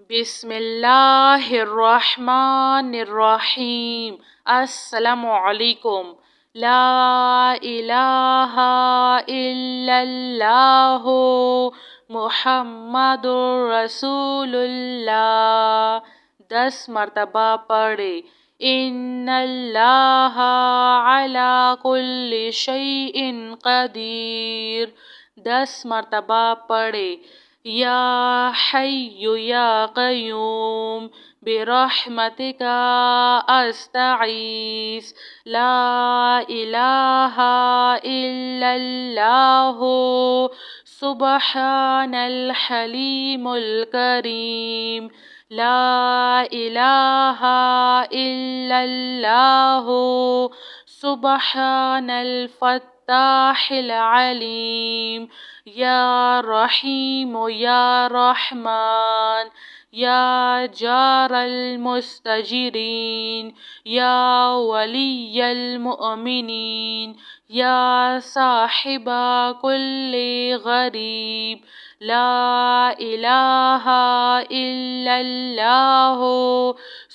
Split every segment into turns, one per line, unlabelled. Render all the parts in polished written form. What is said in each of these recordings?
بسم اللہ الرحمن الرحیم۔ السلام علیکم۔ لا الہ الا اللہ محمد رسول اللہ۔ 10 مرتبہ پڑھے۔ ان اللہ علی کل شیء قدیر۔ 10 مرتبہ پڑھے۔ یا حی یا قیوم برحمتک استغیث لا الہ الا اللہ سبحان الحلیم الکریم لا الہ الا اللہ سبحان الفتاح العلیم یا رحیم یا رحمان یا جار المستجرین یا ولی المؤمنین یا صاحب کل غریب لا الہ الا اللہ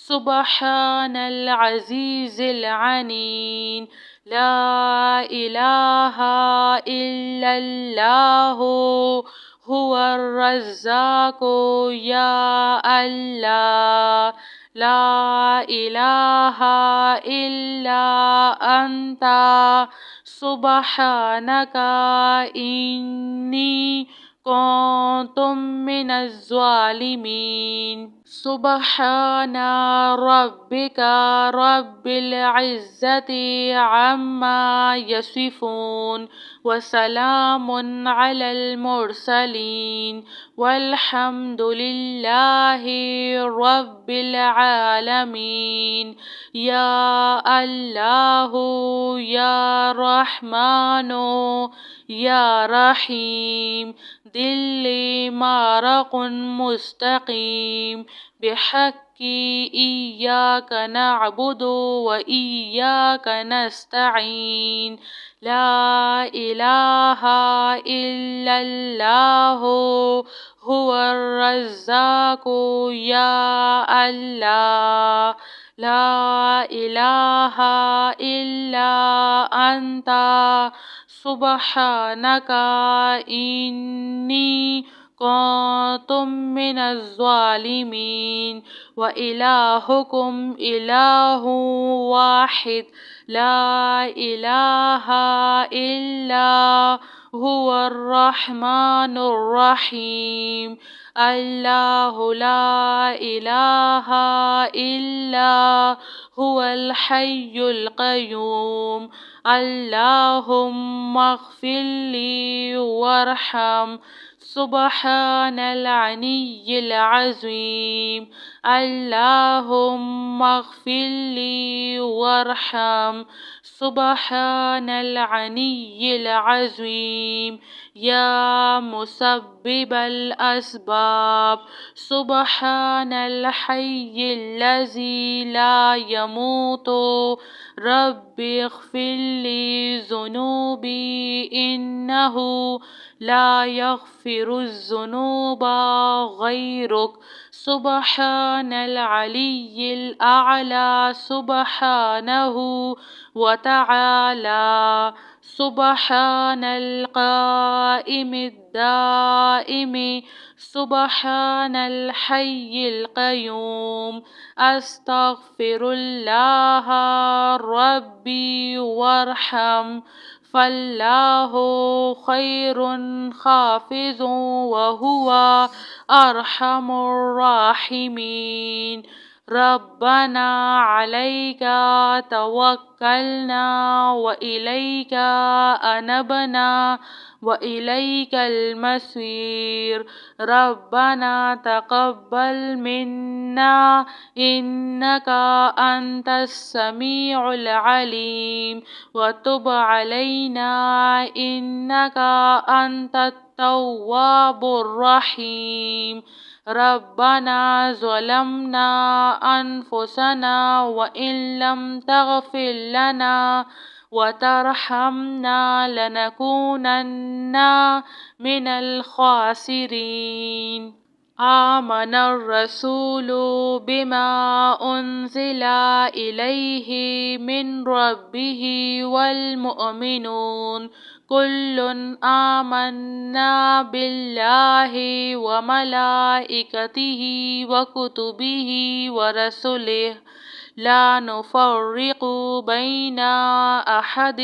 سبحان العزیز العنین لا الہ الا اللہ هو الرزاق یا اللہ لا الہ الا انت سبحانک انی کنت من الظالمین سبحان ربک رب العزة عما یصفون وسلام علی المرسلین والحمد للہ رب العالمین یا اللہ یا رحمن یا رحیم دل مارق مستقیم بحق ایاک نعبد و ایاک نستعین لا الہ الا اللہ هو الرزاق یا اللہ لا الہ الا انت سبحانک انی کنت من الظالمین وإلہکم الہ واحد لا الہ الا هو الرحمن الرحیم اللہ لا الہ الا هو الحی القیوم اللہم اغفر لی وارحم سبحان العلی العظیم اللہم اغفر لی وارحم سبحان العلی العظیم یا مسبب الاسباب سبحان الحی الذی لا يموت رب اغفر لی ذنوبی انہ لا يغفر الذنوب غیرک سبحان العلی الاعلی سبحانہ وتعالی سبحان القائم الدائم سبحان الحی القیوم استغفر اللہ ربی وارحم فاللہ خیر حافظ وہو ارحم الراحمین ربنا علیک توکلنا وإلیک انبنا وإلیک المصیر ربنا تقبل منا انک انت السمیع العلیم وتب علینا انک انت التواب الرحیم ربنا ظلمنا انفسنا وان لم تغفر لنا وترحمنا لنكونن من الخاسرين آمن الرسول بما أنزل إليه من ربه والمؤمنون كل آمنا بالله وملائكته وكتبه ورسله لا نفرق بين أحد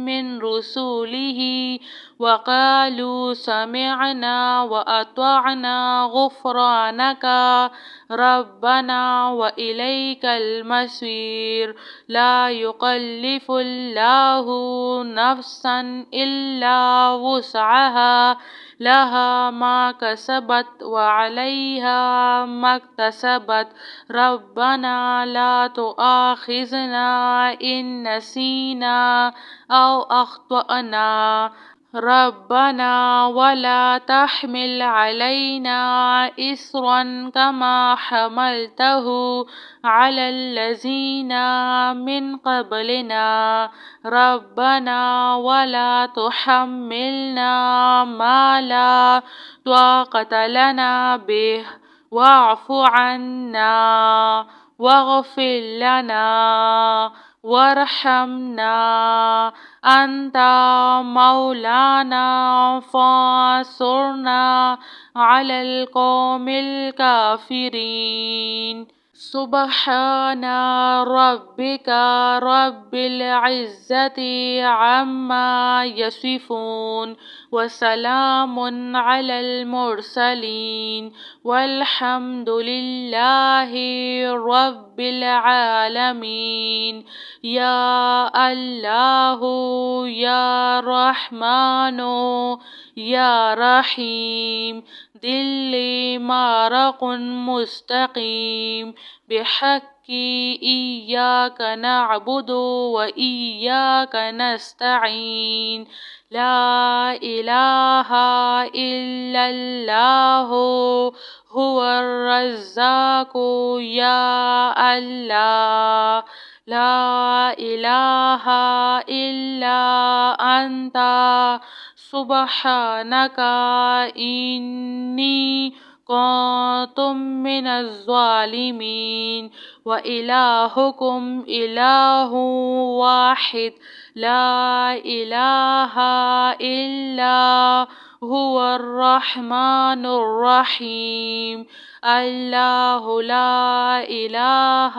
من رسله وقالوا سمعنا وأطعنا غفرانك ربنا وإليك المصير لا يكلف الله نفسا إلا وسعها لها ما كسبت وعليها ما اكتسبت ربنا لا تؤاخذنا إن نسينا أو أخطأنا ربنا ولا تحمل علينا إصرا كما حملته على الذين من قبلنا ربنا ولا تحملنا ما لا طاقة لنا به واعف عنا واغفر لنا وارحمنا أنت مولانا فانصرنا على القوم الكافرين سبحان ربك رب العزة عما يصفون وسلام على المرسلين والحمد لله رب العالمين يا الله يا رحمن يا رحيم دلي مارق مستقيم بحق إياك نعبد وإياك نستعين لا إله إلا الله هو الرزاق يا الله لا إله إلا أنت سبحانك إني كنت من الظالمين وإلهكم إله واحد لا إله إلا هو الرحمن الرحيم الله لا إله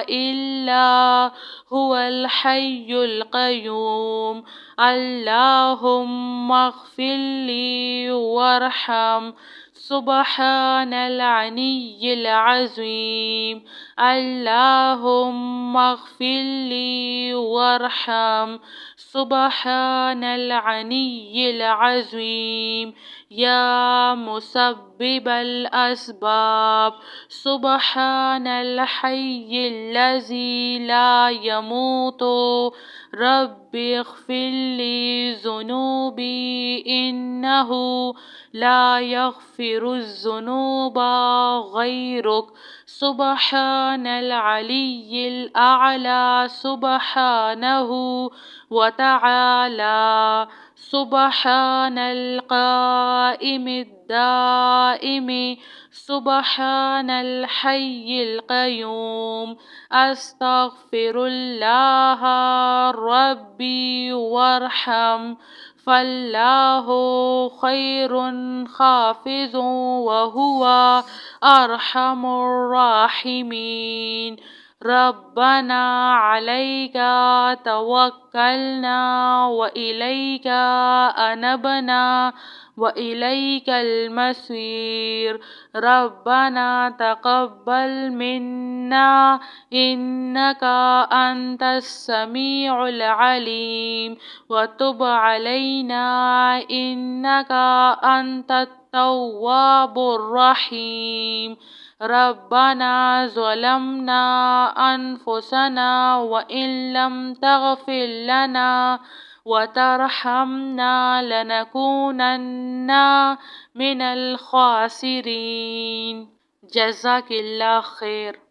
إلا هو الحي القيوم اللهم اغفر لي وارحم سبحان العلي العظيم اللهم اغفر لي وارحم سبحان العلي العظيم يا مسبب الأسباب سبحان الحي الذي لا يموت رب اغفر لي ذنوبي إنه لا يغفر الذنوب غيرك سبحان العلي الأعلى سبحانه وتعالى سبحان القائم الدائم سبحان الحي القيوم أستغفر الله ربي وارحم فالله خير حافظ وهو أرحم الراحمين ربنا عليك توكلنا وإليك أنبنا وإليك المصير ربنا تقبل منا إنك أنت السميع العليم وتب علينا إنك أنت التواب الرحيم ربنا ظلمنا أنفسنا وإن لم تغفر لنا وترحمنا لنكونن من الخاسرين جزاك الله خير.